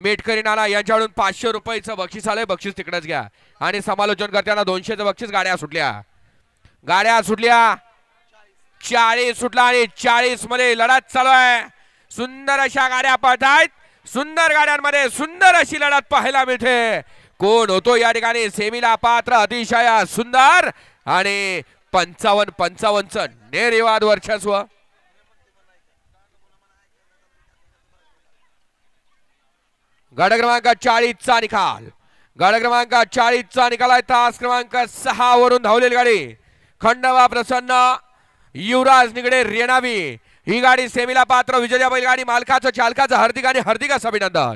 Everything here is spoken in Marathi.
मेटकरी नाना यांच्याकडून 500 रुपयाचं बक्षीस आलंय, बक्षीस तिकडेच घ्या. आणि समालोचन करताना 200चं बक्षीस. गाड्या सुटल्या 40 सुटला आणि 40 मध्ये लढत चालू आहे. सुंदर अशा गाड्या पळतायत, सुंदर गाड्यांमध्ये सुंदर अशी लढत पाहायला मिळते. कोण होतो या ठिकाणी सेमीला पात्र? अतिशय सुंदर आणि 55-55चं निर्विवाद वर्चस्व. गट क्रमांक 40चा निकाल. गट क्रमांक 40चा निकाल आहे. तास क्रमांक 6 वरून धावलेली गाडी खंडवा प्रसन्न युवराज निगडे रेणावी ही गाडी सेमीला पात्र. विजया बैलगाडी मालकाचं चालकाचं हार्दिक अभिनंदन.